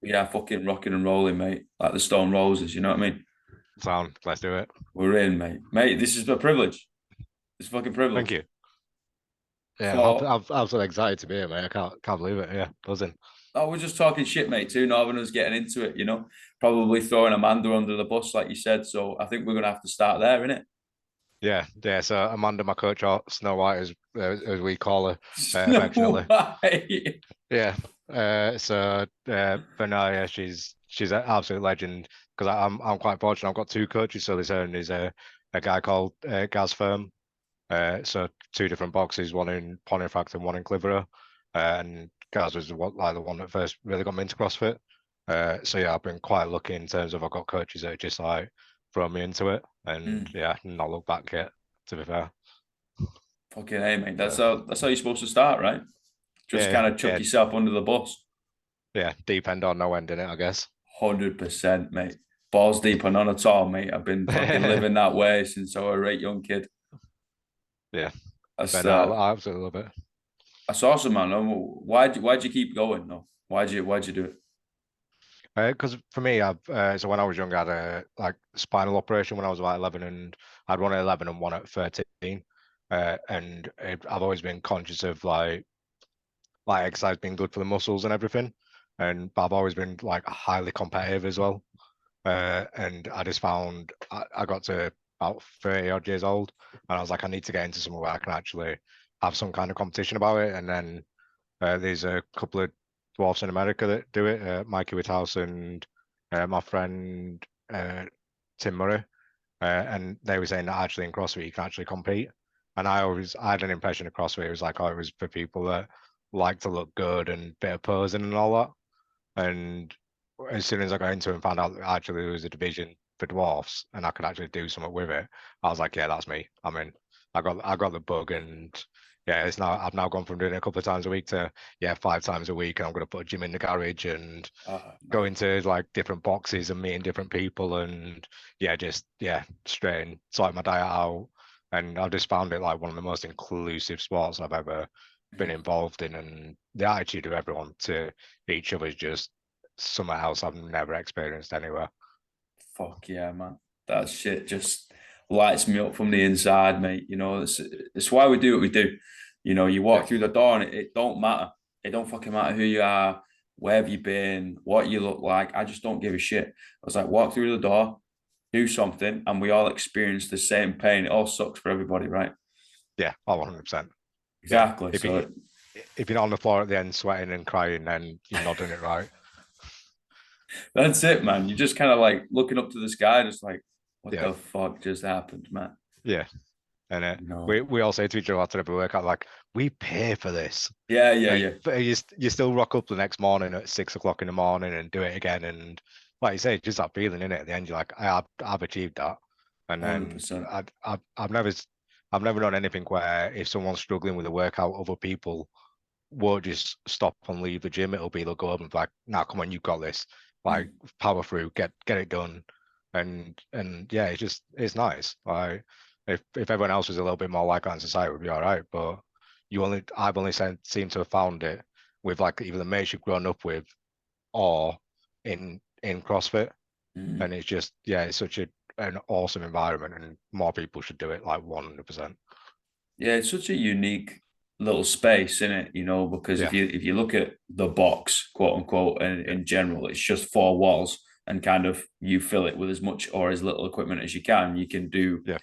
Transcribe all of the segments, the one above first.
Yeah, fucking rocking and rolling, mate. Like the Stone Roses, you know what I mean? Sound, let's do it. We're in, mate. Mate, this is a privilege. It's a fucking Thank privilege. you. Yeah, For I'm so excited to be here, mate. I can't believe it. Yeah, buzzing. oh, we're just talking shit, mate. Two Northerners getting into it, Probably throwing Amanda under the bus, like you said. So I think we're gonna have to start there, innit? Yeah, yeah. So Amanda, my coach, or Snow White, as we call her, Snow affectionately. White. Yeah. But no, yeah, she's an absolute legend because I'm quite fortunate. I've got two coaches. So there's her and there's a guy called Gaz Firm. So two different boxes, one in Pontefract and one in Clitheroe. And Gaz was the one that first really got me into CrossFit. So yeah, I've been quite lucky in terms of I've got coaches that just like throw me into it, and Mm, yeah, not look back yet. To be fair, fucking hey, mate. That's so how you're supposed to start, right? Just yeah, kind of chuck yeah, yourself under the bus. yeah. Deep end or no end in it, I guess. 100%, mate. Balls deep and none at all, mate. I've been fucking living that way since I was a right young kid. Yeah, That's but no, I absolutely love it. that's awesome, man. Why'd you keep going? No, why'd you do it? Because for me, so when I was young, I had a like spinal operation when I was about 11, and I'd one at 11 and one at 13. I've always been conscious of like exercise being good for the muscles and everything, but I've always been like highly competitive as well. And I just found I got to about 30 odd years old, and I was like, I need to get into somewhere where I can actually have some kind of competition about it. And then there's a couple of dwarfs in America that do it, Mikey Whithouse and my friend Tim Murray, and they were saying that actually in CrossFit you can actually compete. And I had an impression of CrossFit. It was like, oh, it was for people that like to look good and bit of posing and all that. And as soon as I got into it and found out that actually there was a division for dwarfs and I could actually do something with it, I was like, yeah, that's me. I mean, I got the bug, and yeah, it's now I've now gone from doing it a couple of times a week to yeah, 5 times a week, and I'm gonna put a gym in the garage and go Mate. into like different boxes and meeting different people, and yeah, just yeah, straight and sort my diet out. And I just found it like one of the most inclusive sports I've ever been involved in, and the attitude of everyone to each other is just something else I've never experienced anywhere. Fuck yeah, man. That shit just lights me up from the inside, mate. It's why we do what we do. You Yeah, walk through the door and it don't matter. It don't fucking matter who you are, where have you been, what you look like. I just don't give a shit. I was like, walk through the door, do something, and we all experience the same pain. It all sucks for everybody, right? yeah, oh, 100%. Yeah, Exactly. if So you if you're not on the floor at the end sweating and crying, then you're not doing it right. that's it, man. You're just kind of like looking up to the sky, just like, what Yeah, the fuck just happened, man? yeah. And No. we all say to each other after every workout, like, we pay for this. Yeah, yeah, And yeah. but you still rock up the next morning at 6 o'clock in the morning and do it again. And like you say, it's just that feeling in it. At the end, you're like, I've achieved that. And then 100%. I've never known anything where if someone's struggling with a workout, other people won't just stop and leave the gym. It'll be they'll go up and be like, "Now, come on, you've got this. Like, Mm. power through, get it done." And yeah, it's nice. Like, if everyone else was a little bit more like that in society, it would be all right. But I've only seem to have found it with like either the mates you've grown up with or in CrossFit, Mm. and it's just yeah, it's such an awesome environment, and more people should do it like 100%. Yeah, it's such a unique little space, isn't it? Because if Yeah, you look at the box, quote unquote, and yeah, in general, it's just four walls and kind of you fill it with as much or as little equipment as you can. You can do, yeah.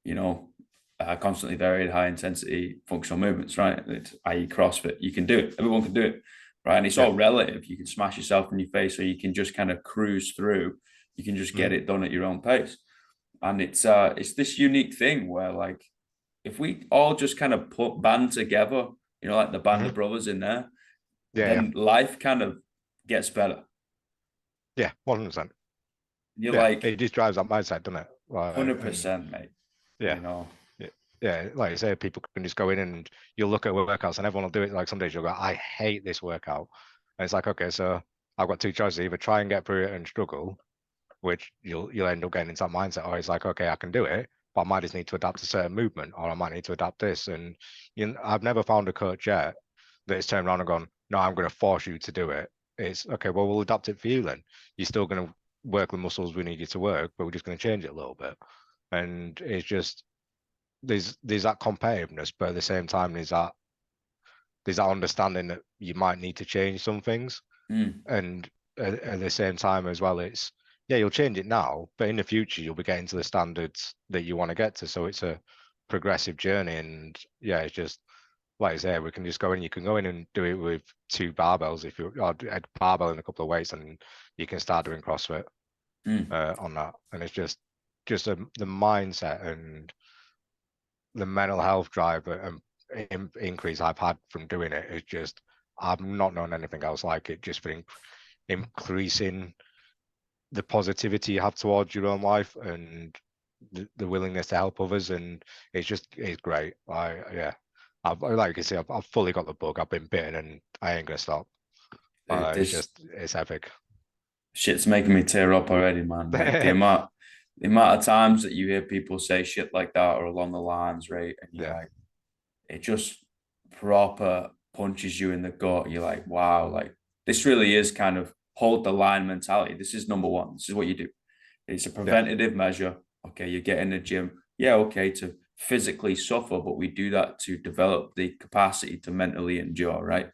you know, constantly varied high intensity functional movements, right? I.e. CrossFit. You can do it. Everyone can do it, right? And it's Yeah. all relative. You can smash yourself in your face, or you can just kind of cruise through. You can just Mhm. get it done at your own pace. And it's this unique thing where like if we all just kind of put band together, like the band Mhm. of brothers in there, Yeah, yeah, then life kind of gets better. yeah, 100%. You're Yeah, like it just drives that mindset, doesn't it? Like, and 100%, mate. yeah, You know, yeah, yeah. Like you say, people can just go in and you'll look at workouts, and everyone will do it. Like some days you'll go, I hate this workout, and it's like, okay, so I've got two choices: either try and get through it and struggle, which you'll end up getting into that mindset, or it's like, okay, I can do it, but I might just need to adapt a certain movement, or I might need to adapt this. And I've never found a coach yet that has turned around and gone, no, I'm going to force you to do it. It's okay, well, we'll adapt it for you then. You're still going to work the muscles we need you to work, but we're just going to change it a little bit. And it's just there's that competitiveness, but at the same time there's that understanding that you might need to change some things. Mm, And at the same time as well, it's yeah, you'll change it now, but in the future you'll be getting to the standards that you want to get to. So it's a progressive journey. And yeah, it's just like I say, we can just go in. You can go in and do it with two barbells if you or a barbell and a couple of weights, and you can start doing CrossFit mm. on that. And it's just the mindset and the mental health drive and increase I've had from doing it is just I've not known anything else like it. Just for increasing the positivity you have towards your own life and the willingness to help others, and it's great. Yeah, like I say, I've fully got the bug. I've been bitten, and I ain't gonna stop. This It's epic. shit's making me tear up already, man. Like the amount of times that you hear people say shit like that or along the lines, right? And you're Yeah, like, it just proper punches you in the gut. You're like, wow, like this really is kind of hold the line mentality. This is number one. This is what you do. It's a yeah, preventative measure. Okay, you get in the gym. Yeah, okay, to physically suffer, but we do that to develop the capacity to mentally endure, right?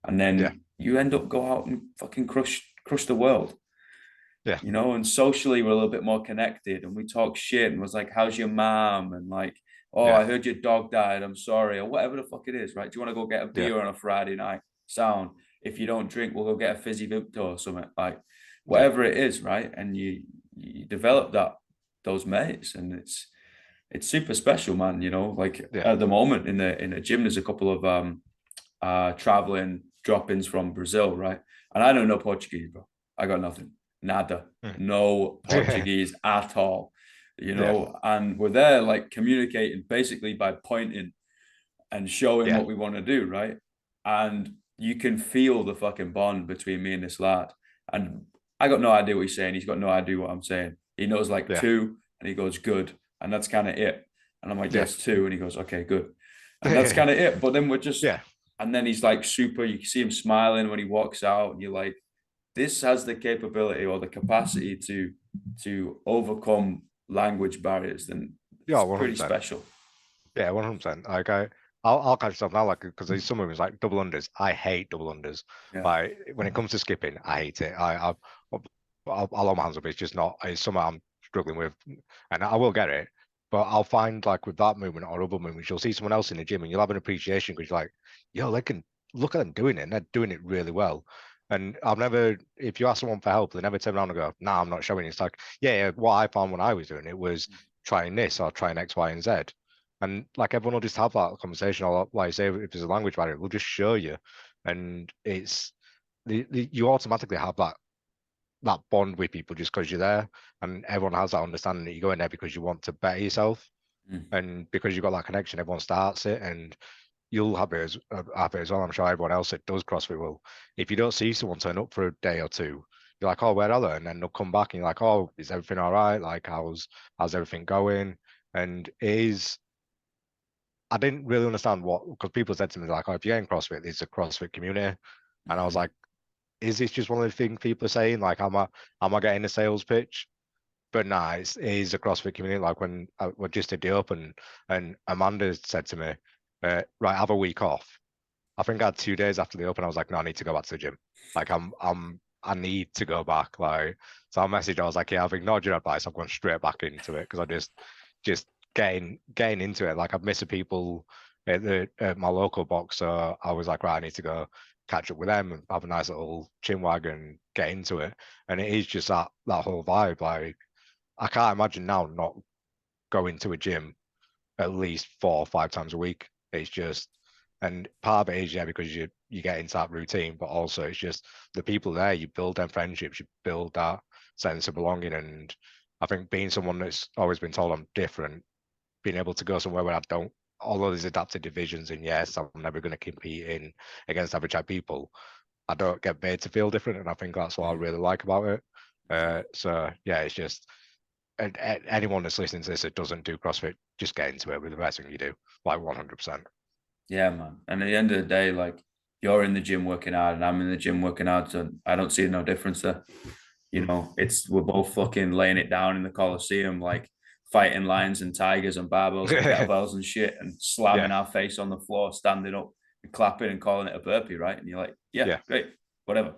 And yeah, then you end up go out and fucking crush the world, yeah, and socially we're a little bit more connected and we talk shit and was like, how's your mom? And like, oh, yeah, I heard your dog died, I'm sorry, or whatever the fuck it is, right? Do you want to go get a yeah, beer on a Friday night? Sound. If you don't drink, we'll go get a fizzy Victor or something, like yeah, whatever it is, right? And you develop those mates, and it's super special, man. Like yeah, at the moment in the gym there's a couple of traveling drop-ins from Brazil, right? And I don't know Portuguese, bro. I got nothing. Nada. mm. No yeah, Portuguese at all. yeah, And we're there like communicating basically by pointing and showing yeah, what we want to do, right? And you can feel the fucking bond between me and this lad. And I got no idea what he's saying. He's got no idea what I'm saying. He knows like yeah, two, and he goes, good. And that's kind of it. And I'm like, yeah, yes, two. And he goes, okay, good. And that's kind of it. But then we're just, yeah, and then he's like super, you can see him smiling when he walks out, and you're like, this has the capability or the capacity to overcome language barriers. Then yeah, it's one hundred pretty percent. special. Yeah, 100%. Like I'll catch myself now, like because there's some movies like double unders. I hate double unders. Yeah. Like when it comes to skipping, I hate it. I'll hold my hands up. It's just not. It's something I'm struggling with, and I will get it. But I'll find like with that movement or other movements, you'll see someone else in the gym, and you'll have an appreciation because you're like, yo, they can look at them doing it, and they're doing it really well. And I've never, if you ask someone for help, they never turn around and go, "Nah, I'm not showing you." It's like, yeah, what I found when I was doing it was trying this or trying X, Y, and Z. And like everyone will just have that conversation, or like I say, if there's a language barrier, we'll just show you. And it's you automatically have that bond with people just because you're there, and everyone has that understanding that you go in there because you want to better yourself, Mm. and because you've got that connection, everyone starts it, and you'll have it as well. I'm sure everyone else that does CrossFit will. If you don't see someone turn up for a day or two, you're like, oh, where are they? And then they'll come back and you're like, oh, is everything all right? Like, how's everything going? And it is I didn't really understand what because people said to me like, "Oh, if you're in CrossFit, there's a CrossFit community," and I was Mm. like, "Is this just one of the things people are saying? Like, am I getting a sales pitch?" But nah, it is a CrossFit community. Like when we just did the open, and Amanda said to me, "Right, have a week off." I think I had 2 days after the open. I was like, "No, I need to go back to the gym. Like, I need to go back." Like, so I messaged. I was like, "Yeah, I've ignored your advice. I'm going straight back into it because I just getting into it. Like I've missed the people at my local box, so I was like, right, I need to go catch up with them and have a nice little chin wag and get into it. And it is just that whole vibe. Like I can't imagine now not going to a gym at least 4 or 5 times a week. It's just, and part of it is yeah because you get into that routine, but also it's just the people there. You build them friendships, you build that sense of belonging, and I think being someone that's always been told I'm different, being able to go somewhere where I don't, although there's adapted divisions, and yes, I'm never going to compete in against average type people. I don't get made to feel different, and I think that's what I Mm. really like about it. Yeah. So yeah, it's just anyone that's listening to this that doesn't do CrossFit, just get into it with the best thing you do, like 100%. Yeah, man. And at the end of the day, like you're in the gym working hard and I'm in the gym working hard, so I don't see no difference there. You know, it's we're both fucking laying it down in the Coliseum, like fighting lions and tigers and barbells and kettlebells and shit, and Yeah, slamming our face on the floor, standing up and clapping and calling it a burpee, right? And you're like, yeah, yeah, great, whatever.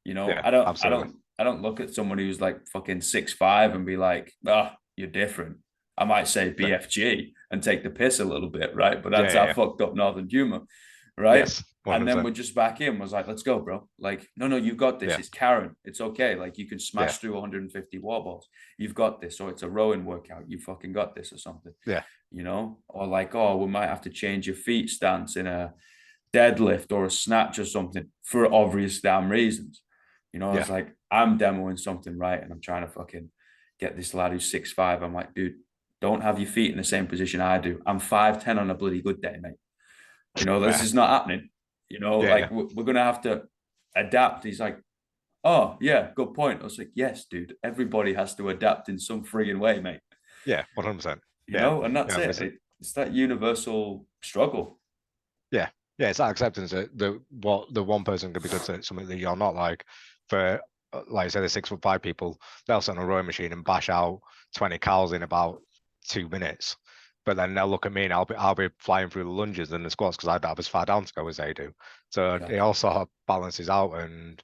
You know, yeah, absolutely. I don't look at somebody who's like fucking 6'5" and be like, ah, you're different. I might say No, BFG and take the piss a little bit, right? But yeah, that's yeah, our yeah. fucked up Northern humor, right? Yes, And then 100%. we're just back in. Was like, let's go, bro. Like, no, you got this. Yeah, It's Karen. It's okay. Like, you can yeah, smash through 150 wall balls. You've got this. Or it's a rowing workout. You fucking got this, or something. yeah, You know, or like, oh, we might have to change your feet stance in a deadlift or a snatch or something for obvious damn reasons. You know, yeah, it's like I'm demoing something right, and I'm trying to fucking get this lad who's 6'5". I'm like, dude, don't have your feet in the same position I do. I'm 5'10" on a bloody good day, mate. You know, this yeah, is not happening. You know, yeah, like yeah, we're gonna have to adapt. He's like, oh yeah, good point. I was like, yes, dude. Everybody has to adapt in some frigging way, mate. yeah, 100%. You Yeah, know, and that's yeah, it. It's that universal struggle. yeah, yeah. It's that acceptance that the one person could be good at something that you're not. Like for like I said, the 6'5" people, they'll sit on a rowing machine and bash out 20 cows in about 2 minutes. But then they'll look at me and I'll be flying through the lunges and the squats because I don't have as far down to go as they do. So it Exactly. all sort of balances out and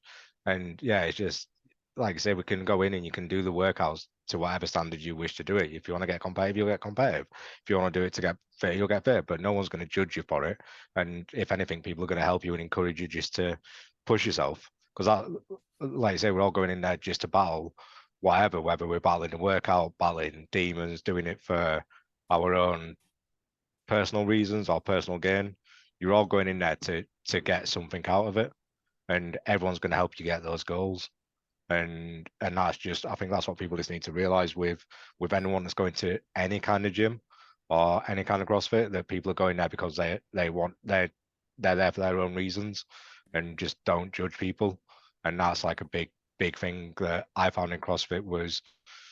yeah, it's just like I say, we can go in and you can do the workouts to whatever standard you wish to do it. If you want to get competitive, you'll get competitive. If you want to do it to get fit, you'll get fit. But no one's going to judge you for it. And if anything, people are going to help you and encourage you just to push yourself. Because like I say, we're all going in there just to battle whatever, whether we're battling a workout, battling demons, doing it for our own personal reasons or personal gain. You're all going in there to get something out of it, and everyone's going to help you get those goals. And that's just, I think that's what people just need to realize with anyone that's going to any kind of gym or any kind of CrossFit, that people are going there because they want they're there for their own reasons, and just don't judge people. And that's like a big thing that I found in CrossFit was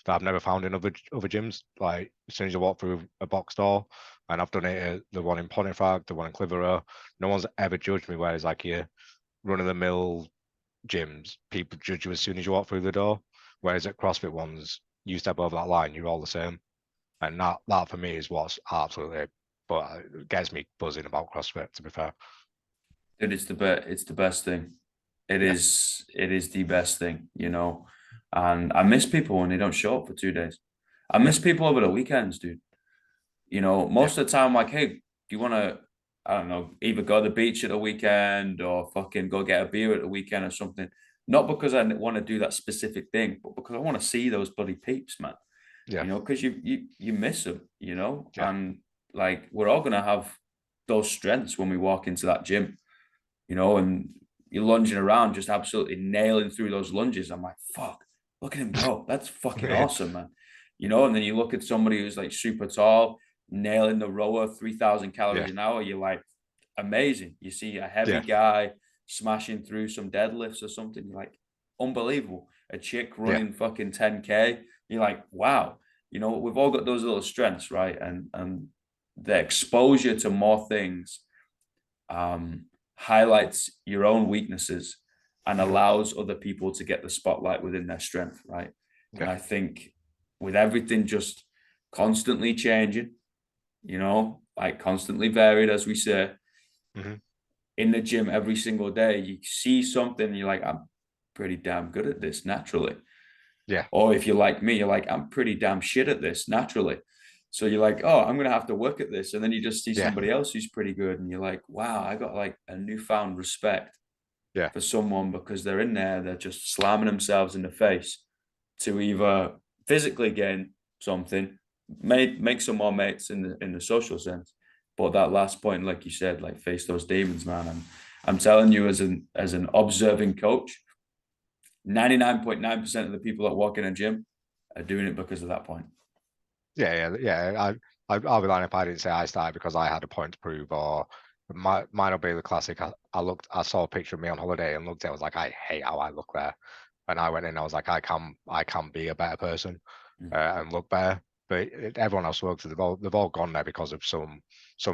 that I've never found in other gyms. Like as soon as you walk through a box door, and I've done it at the one in Pontefract, the one in Clitheroe, no one's ever judged me. Whereas like your run of the mill gyms, people judge you as soon as you walk through the door. Whereas at CrossFit ones, you step over that line, you're all the same. And that for me is what's absolutely, but it gets me buzzing about CrossFit, to be fair. Dude, it's the best thing. Yeah, It is the best thing, you know. And I miss people when they don't show up for 2 days. I yeah, miss people over the weekends, dude. You know, yeah, most of the time, like, hey, do you want to, I don't know, either go to the beach at the weekend or fucking go get a beer at the weekend or something. Not because I want to do that specific thing, but because I want to see those bloody peeps, man. yeah, You know, because you miss them, you know, yeah, and like we're all gonna have those strengths when we walk into that gym, you know, and you're lunging around, just absolutely nailing through those lunges. I'm like, fuck, look at him go. That's fucking yeah, awesome, man. You know, and then you look at somebody who's like super tall, nailing the rower, 3,000 yeah, calories an hour. You're like, amazing. You see a heavy yeah, guy smashing through some deadlifts or something. You're like, unbelievable. A chick yeah, running fucking 10K. You're like, wow. You know, we've all got those little strengths, right? And the exposure to more things um, highlights your own weaknesses and mhm, allows other people to get the spotlight within their strength, right? And yeah, I think with everything just constantly changing, you know, like constantly varied, as we say, mhm, in the gym every single day, you see something, and you're like, I'm pretty damn good at this naturally. yeah, Or if you're like me, you're like, I'm pretty damn shit at this naturally. So you're like, oh, I'm gonna have to work at this. And then you just see yeah, somebody else who's pretty good, and you're like, wow, I got like a newfound respect yeah, for someone because they're in there, they're just slamming themselves in the face to either physically gain something, make some more mates in the social sense. But that last point, like you said, like face those demons, man. And I'm telling you, as an observing coach, 99.9% of the people that walk in a gym are doing it because of that point. yeah, yeah, yeah. I'll be lying if I didn't say I started because I had a point to prove, or mine will be the classic. I saw a picture of me on holiday and looked at it, I was like, I hate how I look there. And I went in, I was like, I can be a better person Mm. and look better. But everyone I've spoken to, they've all gone there because of some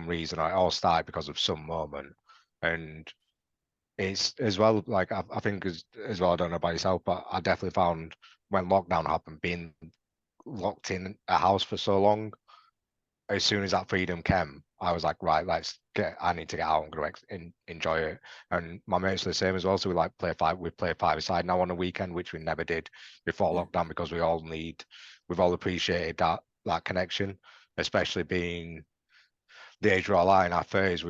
reason. I all started because of some moment, and it's as well, like I think as well, I don't know about yourself, but I definitely found when lockdown happened, being locked in a house for so long, as soon as that freedom came, I was like, right, I need to get out. I'm going to enjoy it. And my mates are the same as well. So we play five-a-side now on the weekend, which we never did before Yeah. lockdown because we've all appreciated that connection, especially being the age we're all at in our 30s.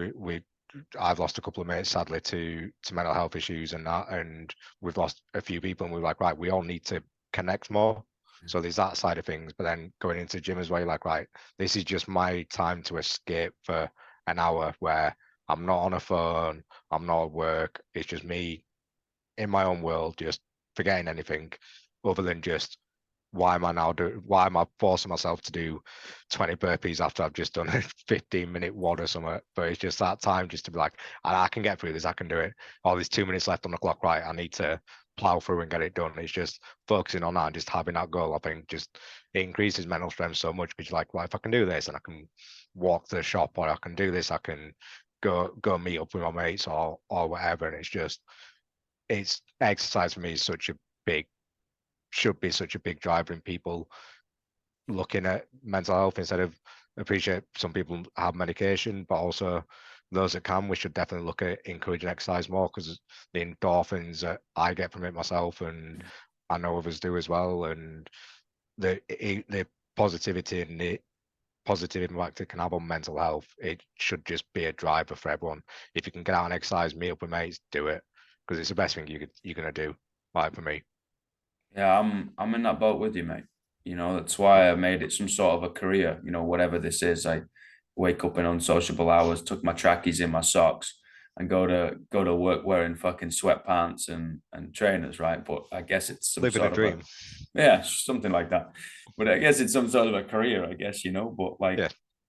I've lost a couple of mates sadly to mental health issues and that, and we've lost a few people, and we're like, right, we all need to connect more. So there's that side of things, but then going into the gym as well, you're like, right, this is just my time to escape for an hour where I'm not on a phone, I'm not at work. It's just me in my own world, just forgetting anything other than just why am I forcing myself to do 20 burpees after I've just done a 15-minute WOD or something? But it's just that time just to be like, I can get through this, I can do it. Oh, there's 2 minutes left on the clock, right? I need to plow through and get it done. It's just focusing on that and just having that goal. I think just it increases mental strength so much because you're like, well, if I can do this and I can walk to the shop, or I can do this, I can go meet up with my mates or whatever. And it's exercise for me is such a big should be such a big driver in people looking at mental health instead of appreciate some people have medication, but also those that can, we should definitely look at encouraging exercise more because the endorphins that I get from it myself, and I know others do as well, and the positivity and the positive impact it can have on mental health, it should just be a driver for everyone. If you can get out and exercise, meet up with mates, do it because it's the best thing you're gonna do. Like for me, Yeah, I'm in that boat with you, mate. That's why I made it some sort of a career, whatever this is. I wake up in unsociable hours, tuck my trackies in my socks, and go to work wearing fucking sweatpants and trainers, right? But I guess it's some living a sort of a dream. yeah, something like that. But I guess it's some sort of a career, I guess, but like Yeah,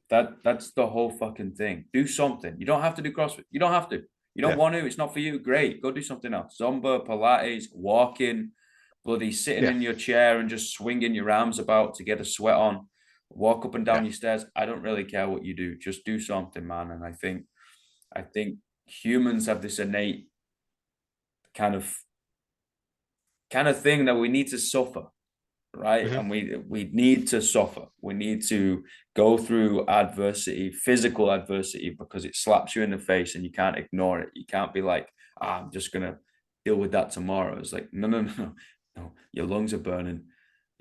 that's the whole fucking thing. Do something. You don't have to do CrossFit. You don't have to. You don't yeah, want to, it's not for you. Great. Go do something else. Zumba, Pilates, walking, bloody sitting yeah. in your chair and just swinging your arms about to get a sweat on, walk up and Yeah. down your stairs. I don't really care what you do. Just do something, man. And I think humans have this innate kind of thing that we need to suffer, right? Hmm. And we need to suffer. We need to go through adversity, physical adversity, because it slaps you in the face and you can't ignore it. You can't be like, I'm just gonna deal with that tomorrow. It's like, no, no, no, no. Your lungs are burning,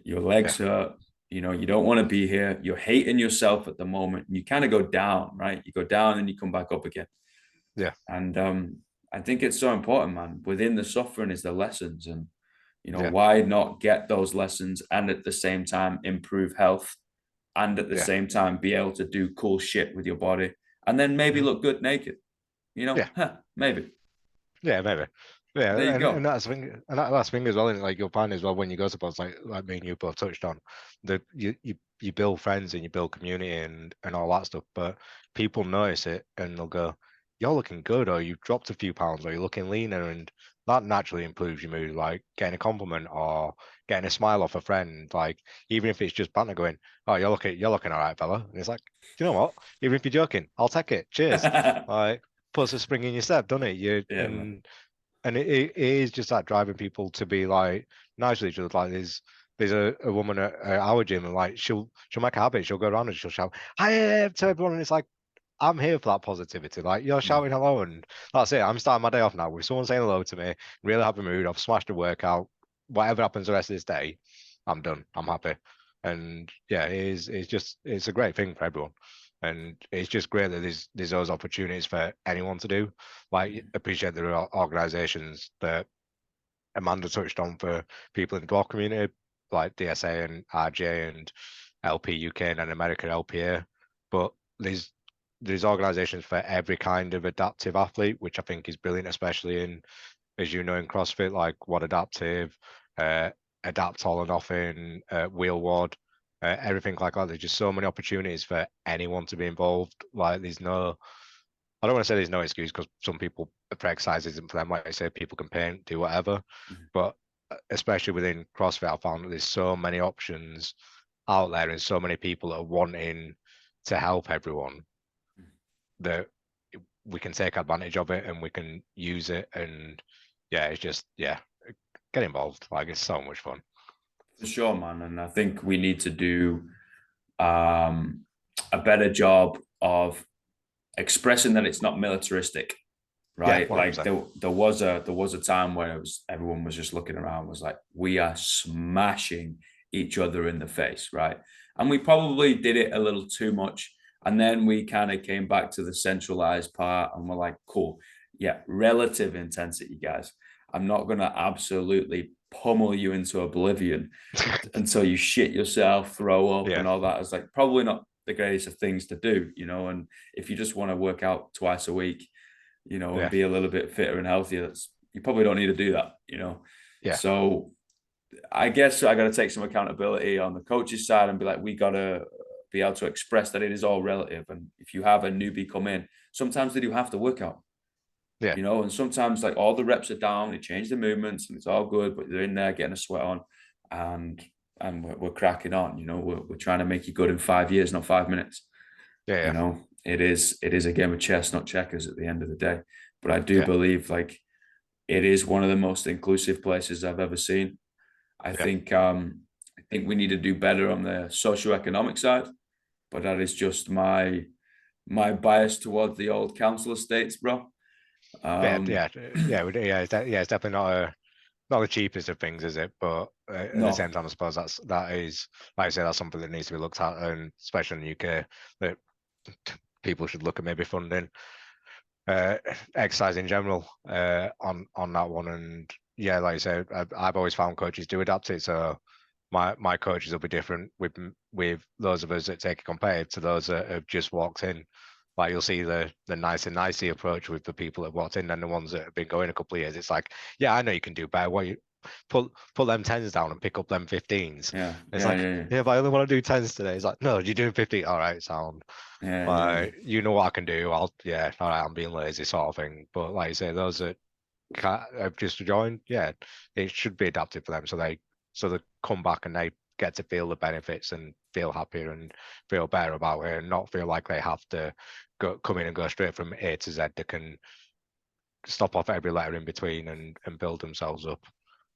your Yeah. legs hurt. You don't want to be here. You're hating yourself at the moment. And you kind of go down, right? You go down and you come back up again. Yeah. And I think it's so important, man. Within the suffering is the lessons, and Yeah. why not get those lessons and at the same time improve health and at the Yeah. same time be able to do cool shit with your body and then maybe Mhm. look good naked, Yeah. maybe. Yeah, maybe. Yeah, There you and go. that's the thing, and that's the thing as well. And like you'll find as well when you go to pods, like me and you both touched on, that you build friends and you build community and all that stuff. But people notice it and they'll go, "You're looking good," or "You've dropped a few pounds," or "You're looking leaner," and that naturally improves your mood. Like getting a compliment or getting a smile off a friend, like even if it's just banter, going, "Oh, you're looking all right, fella," and it's like, do you know what? Even if you're joking, I'll take it. Cheers. Like puts a spring in your step, doesn't it? You Yeah, man. and it is just that driving people to be like nice to each other. Like there's a woman at our gym and like she'll make a habit. She'll go around and she'll shout hi to everyone, and it's like I'm here for that positivity. Like you're Mm. shouting hello, and that's it. I'm starting my day off now with someone saying hello to me. Really happy mood. I've smashed a workout. Whatever happens the rest of this day, I'm done. I'm happy. And yeah, it's a great thing for everyone. And it's just great that there's those opportunities for anyone to do. Like appreciate there are organizations that Amanda touched on for people in the dwarf community, like DSA and RJ and LP UK and then American LPA. But there's organizations for every kind of adaptive athlete, which I think is brilliant, especially in, as you know, in CrossFit, like What Adaptive, uh, Adapt All and Often, Wheel Wad, everything like that. There's just so many opportunities for anyone to be involved. Like I don't want to say there's no excuse because some people for exercise isn't for them. Like I say, people can paint, do whatever. But especially within CrossFit, I found that there's so many options out there and so many people that are wanting to help everyone that we can take advantage of it and we can use it. And yeah, it's just, yeah, get involved. Like, it's so much fun. For sure, man. And I think we need to do um, a better job of expressing that it's not militaristic, Yeah, right? Like 100%. there was a time where it was everyone was just looking around, was like, we are smashing each other in the face, right? And we probably did it a little too much. And then we kind of came back to the centralized part and we're like, cool, yeah, relative intensity, guys. I'm not gonna absolutely pummel you into oblivion until you shit yourself, throw up, Yeah, and all that. It's like probably not the greatest of things to do, And if you just want to work out twice a week, and yeah, be a little bit fitter and healthier, you probably don't need to do that. yeah, So I guess I got to take some accountability on the coach's side and be like, we got to be able to express that it is all relative. And if you have a newbie come in, sometimes they do have to work out, yeah, and sometimes like all the reps are down, they change the movements and it's all good, but they're in there getting a sweat on, and we're cracking on. We're trying to make you good in 5 years, not 5 minutes. yeah, It is a game of chess, not checkers at the end of the day. But I do yeah, believe like it is one of the most inclusive places I've ever seen. I yeah, think I think we need to do better on the socioeconomic side, but that is just my bias towards the old council estates, bro. yeah, Um, yeah, yeah. It's definitely not the cheapest of things, is it? But at the no, same time, I suppose that is, like I say, that's something that needs to be looked at, and especially in the UK, that people should look at maybe funding uh, exercise in general on that one. And yeah, like I said, I've always found coaches do adapt it. So my coaches will be different with those of us that take it compared to those that have just walked in. Like, you'll see the nice and nicey approach with the people that walked in, and the ones that have been going a couple of years. It's like, yeah, I know you can do better. What you put them tens down and pick up them 15s. yeah, It's yeah, like, yeah, yeah, but I only want to do tens today. It's like, no, you're doing 15. All right, sound. yeah, yeah, yeah. Like, you know what I can do. Yeah, all right, I'm being lazy, sort of thing. But like I say, those that have just joined, yeah, it should be adapted for them, so they come back and they get to feel the benefits and feel happier and feel better about it, and not feel like they have to come in and go straight from A to Z. They can stop off every letter in between and build themselves up.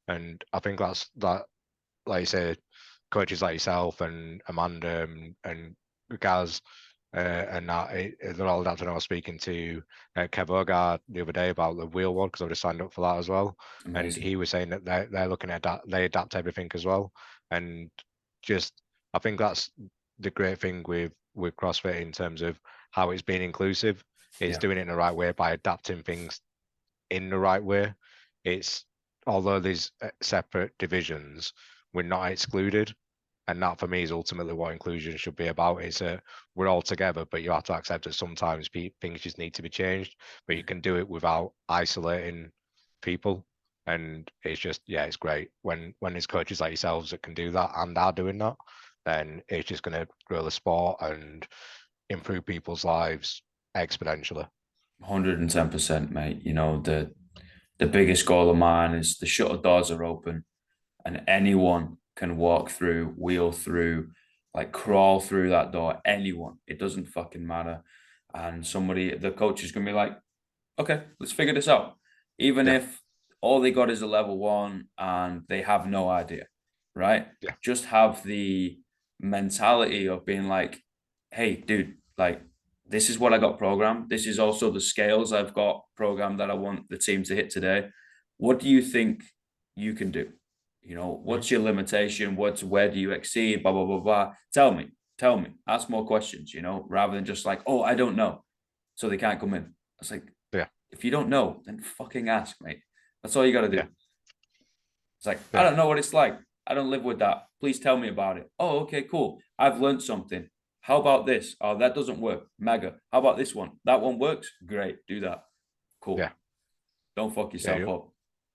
And I think that's that. Like you say, coaches like yourself and Amanda and Gaz and that, they're all adapting. I was speaking to Kev Ogard the other day about the wheel one, because I just signed up for that as well, and Amazing. he was saying that they're looking at they adapt everything as well. And just, I think that's the great thing with CrossFit in terms of how it's being inclusive. It's Yeah, doing it in the right way by adapting things in the right way. It's, although there's separate divisions, we're not excluded, and that for me is ultimately what inclusion should be about. It's we're all together, but you have to accept that sometimes things just need to be changed, but you can do it without isolating people. And it's just, yeah, it's great when there's coaches like yourselves that can do that and are doing that. Then it's just going to grow the sport and improve people's lives exponentially. 110%, mate. The biggest goal of mine is the shutter doors are open and anyone can walk through, wheel through, like crawl through that door. Anyone. It doesn't fucking matter. And the coach is gonna be like, okay, let's figure this out. Even Yeah, if all they got is a level one and they have no idea, right? yeah, Just have the mentality of being like, hey, dude, like, this is what I got programmed. This is also the scales I've got programmed that I want the team to hit today. What do you think you can do? mhm, What's your limitation? Where do you exceed? Blah, blah, blah, blah. Tell me, ask more questions, rather than just like, oh, I don't know. So they can't come in. It's like, yeah, if you don't know, then fucking ask, mate. That's all you got to yeah, do. It's like, I yeah, don't know what it's like. I don't live with that. Please tell me about it. Oh, okay, cool. I've learned something. How about this? Oh, that doesn't work. Mega. How about this one? That one works. Great. Do that. yeah, Cool. Don't fuck yeah. yourself up.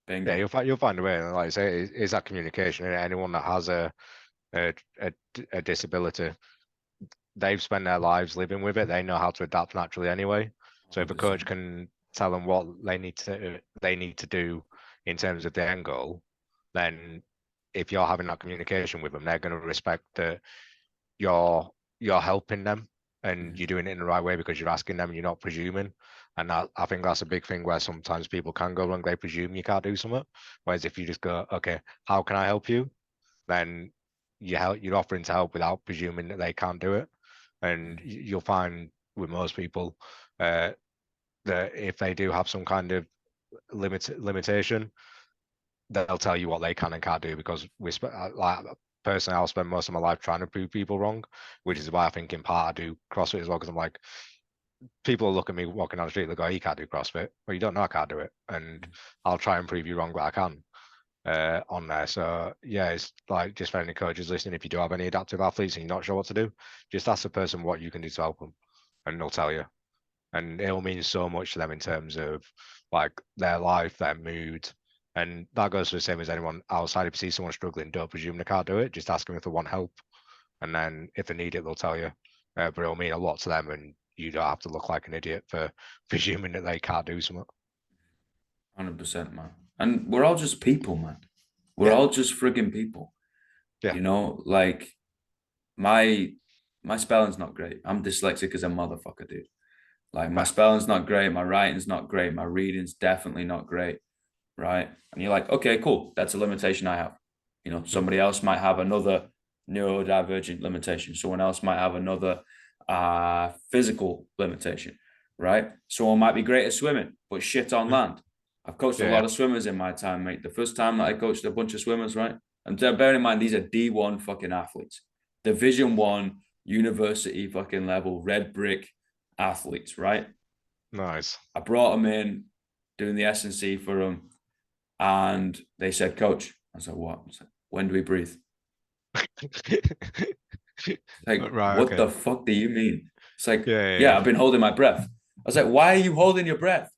Yeah, Bingo. you'll find a way. And like I say, is that communication. And anyone that has a a disability, they've spent their lives living with it. They know how to adapt naturally anyway. So if a coach 100%. can tell them what they need to do in terms of the end goal, then if you're having that communication with them, they're going to respect that you're helping them. and you're doing it in the right way because you're asking them and you're not presuming. And I think that's a big thing where sometimes people can go wrong. They presume you can't do something. Whereas if you just go, okay, how can I help you? Then you're offering to help without presuming that they can't do it. And you'll find with most people that if they do have some kind of limitation, they'll tell you what they can and can't do because like personally, I'll spend most of my life trying to prove people wrong, which is why I think in part I do CrossFit as well because I'm like, people look at me walking down the street, they go, "You can't do CrossFit." Well, you don't know I can't do it, and I'll try and prove you wrong, but I can on there. So yeah, it's like just for any coaches listening, if you do have any adaptive athletes and you're not sure what to do, just ask the person what you can do to help them, and they'll tell you. And it'll mean so much to them in terms of like their life, their mood. And that goes for the same as anyone outside. If you see someone struggling, don't presume they can't do it. Just ask them if they want help. And then if they need it, they'll tell you. But it'll mean a lot to them, and you don't have to look like an idiot for presuming that they can't do something. 100%, man. And we're all just people, man. We're Yeah, all just frigging people. yeah, You know, like my my spelling's not great. I'm dyslexic as a motherfucker, dude. Like my fair. spelling's not great, my writing's not great, my reading's definitely not great, right? And you're like, okay, cool. That's a limitation I have. You know, Mm, somebody else might have another neurodivergent limitation. Someone else might have another physical limitation, right? Someone might be great at swimming, but shit on mm. land. I've coached a Yeah, lot of swimmers in my time, mate. The first time that I coached a bunch of swimmers, right? And bearing in mind, these are D1 fucking athletes, Division One, university fucking level, red brick athletes, right? nice. I brought them in, doing the S&C for them, and they said, "Coach," I said, "What?" I said, "When do we breathe?" Like, Right, what okay. the fuck do you mean? It's like, Yeah, yeah, yeah, yeah. I've been holding my breath. I was like, why are you holding your breath?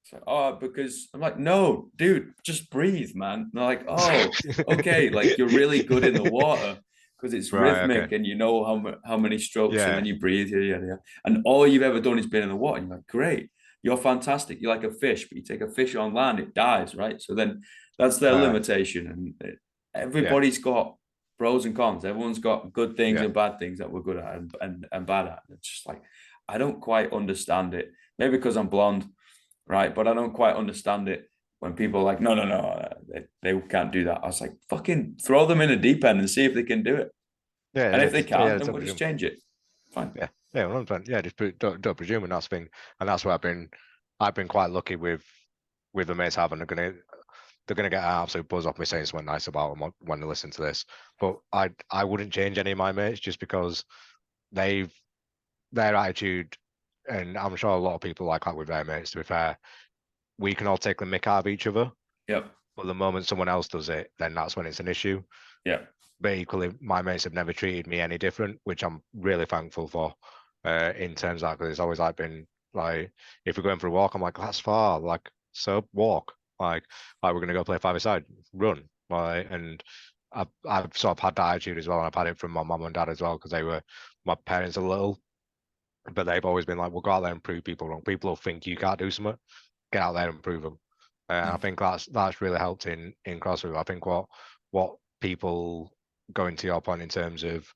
It's like, oh, because I'm like, no, dude, just breathe, man. And they're like, oh, okay, like you're really good in the water because it's Right, okay. rhythmic and you know how many strokes and Yeah, then you breathe, yeah, yeah, yeah. And all you've ever done is been in the water. And you're like, great, you're fantastic. You're like a fish, but you take a fish on land, it dies, right? So then that's their fair. limitation. And Yeah, everybody's got pros and cons. Everyone's got good things yeah. and bad things that we're good at and bad at. And it's just like, I don't quite understand it. Maybe because I'm blonde, right? But I don't quite understand it when people are like, no, no, no, they can't do that. I was like, fucking throw them in a deep end and see if they can do it. Yeah, And yeah, if they just yeah, can't, then don't we'll just presume. change it. Fine. Yeah, yeah, 100%. Yeah, just don't presume, and that's the thing, and that's where I've been quite lucky with the mates having they're gonna get an absolute buzz off me saying something nice about them when they listen to this. But I wouldn't change any of my mates just because they've their attitude, and I'm sure a lot of people like that with their mates. To be fair, we can all take the mick out of each other, Yep. but the moment someone else does it, then that's when it's an issue. Yep. But equally, my mates have never treated me any different, which I'm really thankful for. In terms of that, because it's always like been like, if we're going for a walk, I'm like, that's far, like, so walk, like we're gonna go play five-a-side, run, like, and I've sort of had that attitude as well, and I've had it from my mum and dad as well, because my parents are little, but they've always been like, we'll go out there and prove people wrong. People will think you can't do something, get out there and prove them. And I think that's really helped in CrossFit. I think what people, going to your point in terms of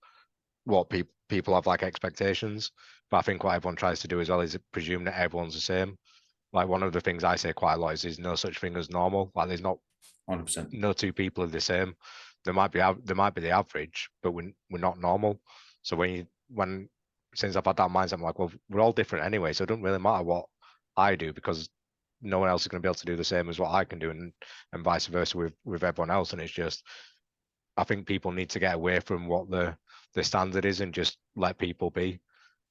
what people have like expectations, but I think what everyone tries to do as well is presume that everyone's the same. Like one of the things I say quite a lot is there's no such thing as normal. Like there's not 100%. no two people are the same. There might be the average, but we're not normal. So when since I've had that mindset, I'm like, well, we're all different anyway, so it doesn't really matter what I do because no one else is going to be able to do the same as what I can do, and vice versa with everyone else. And it's just, I think people need to get away from what the standard is and just let people be,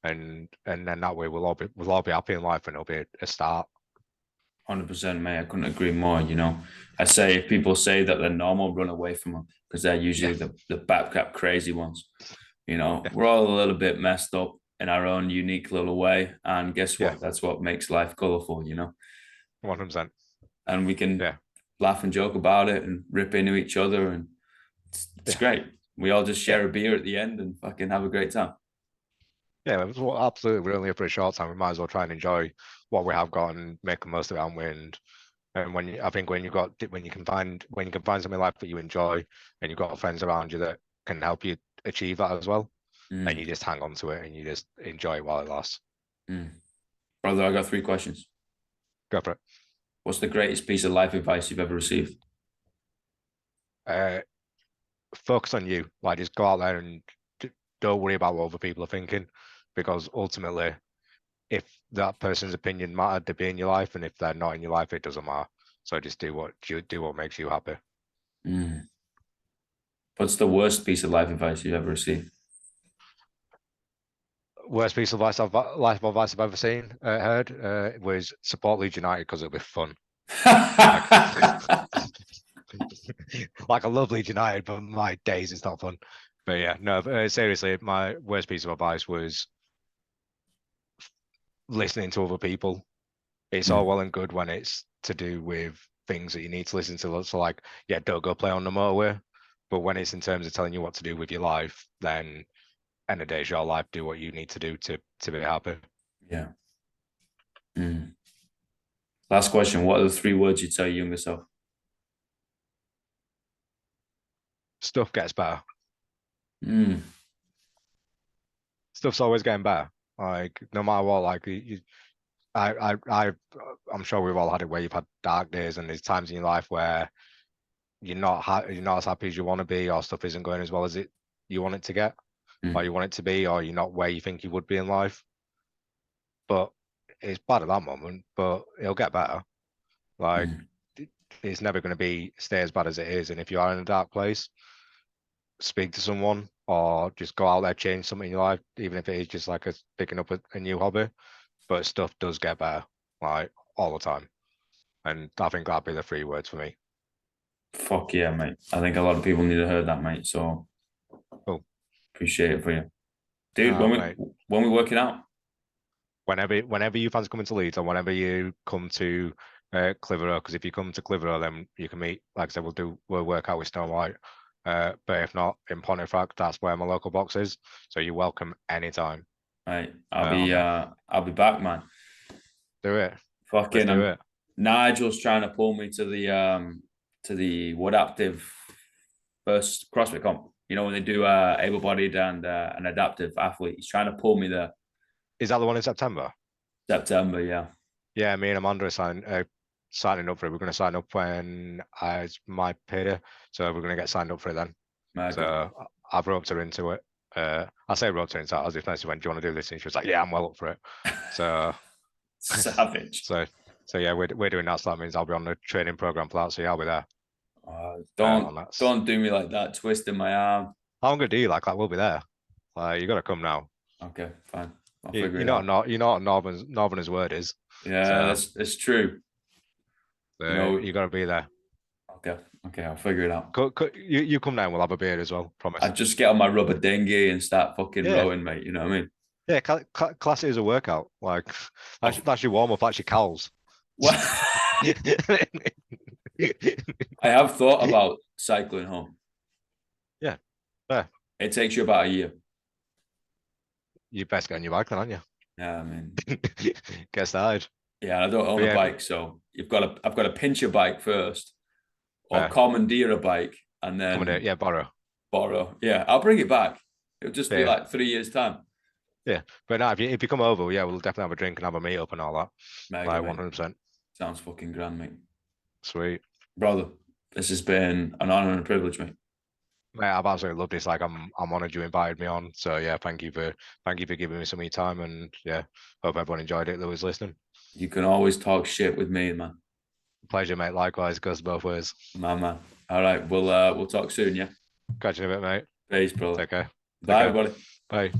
and then that way we'll all be happy in life, and it'll be a start. 100%, mate. I couldn't agree more. You know, I say if people say that they're normal, run away from them because they're Yeah, usually the backcap crazy ones. You know, yeah, we're all a little bit messed up in our own unique little way. And guess yeah, what? That's what makes life colorful, you know? 100%. And we can Yeah, laugh and joke about it and rip into each other. And it's yeah, great. We all just yeah. share a beer at the end and fucking have a great time. Yeah, well, absolutely. We're only here for a short time. We might as well try and enjoy what we have got and make the most of it, aren't we? And I think when you can find something in life that you enjoy, and you've got friends around you that can help you achieve that as well, and you just hang on to it and you just enjoy it while it lasts. Brother, I got 3 questions. Go for it. What's the greatest piece of life advice you've ever received? Focus on you. Like, just go out there and don't worry about what other people are thinking, because ultimately, if that person's opinion mattered, they'd be in your life, and if they're not in your life, it doesn't matter. So just do what makes you happy. What's the worst piece of life advice you've ever received? Worst piece of life advice I've ever heard was support Leeds United because it'll be fun. Like, I love Leeds United, but my days it's not fun. But yeah, no, seriously, my worst piece of advice was listening to other people. It's all well and good when it's to do with things that you need to listen to. So like, yeah, don't go play on the motorway. But when it's in terms of telling you what to do with your life, then end of the day, it's your life. Do what you need to do to be happy. Yeah. Last question. What are the 3 words you'd tell your younger self? Stuff gets better. Stuff's always getting better. Like, no matter what, like I'm sure we've all had it where you've had dark days, and there's times in your life where you're not as happy as you want to be, or stuff isn't going as well as you want it to get, or you want it to be, or you're not where you think you would be in life. But it's bad at that moment, but it'll get better. Like, it's never going to stay as bad as it is. And if you are in a dark place, speak to someone, or just go out there, change something in your life, even if it is just like picking up a new hobby. But stuff does get better, like, all the time. And I think that'd be the 3 words for me. Fuck yeah, mate. I think a lot of people need to hear that, mate. So Cool. Appreciate it for you. Dude, when we working out? Whenever you fancy coming to Leeds, or whenever you come to Clitheroe, because if you come to Clitheroe, then you can meet. Like I said, we'll work out with Stone White. But if not, in Pontefract, that's where my local box is. So you're welcome anytime. Right, I'll be back, man. Do it. Fucking, Let's do it. Nigel's trying to pull me to the Wood Active first CrossFit comp. You know, when they do able-bodied and an adaptive athlete. He's trying to pull me there. Is that the one in September? September, yeah. Yeah, me and Amanda are signing up for it. We're going to sign up when it's my payday, so we're going to get signed up for it then. Mega. So I've roped her into it. I say roped her into it. I was just nice when, do you want to do this? And she was like, yeah, I'm well up for it. So savage. So yeah, we're doing that. So that means I'll be on the training program for that. So yeah, I'll be there. Don't do me like that, twisting my arm. How I'm gonna do you like that? We'll be there. You gotta come now. Okay, fine. I'll figure it out. You know what Northerners word is. Yeah, so, that's true. So you gotta be there. Okay, I'll figure it out. You come down, we'll have a beer as well. Promise. I just get on my rubber dinghy and start fucking rowing, mate. You know what I mean? Yeah, class is a workout. Like, that's your warm up. That's your cows. What? I have thought about cycling home. Yeah. It takes you about a year. You best get on your bike then, aren't you? Yeah, I mean, get started. Yeah, I don't own a bike, so I've got to pinch a bike first, or commandeer a bike, and then borrow. Yeah, I'll bring it back. It'll just be like 3 years time. Yeah, but now if you come over, yeah, we'll definitely have a drink and have a meet up and all that. Mega, like 100%. Sounds fucking grand, mate. Sweet, brother. This has been an honor and a privilege, mate. Mate, I've absolutely loved this. Like, I'm honored you invited me on. So yeah, thank you for giving me some of your time, and yeah, hope everyone enjoyed it that was listening. You can always talk shit with me, man. Pleasure, mate. Likewise, goes both ways. Man. All right, we'll talk soon, yeah. Catch you in a bit, mate. Peace, brother. Take care. Bye, everybody. Bye.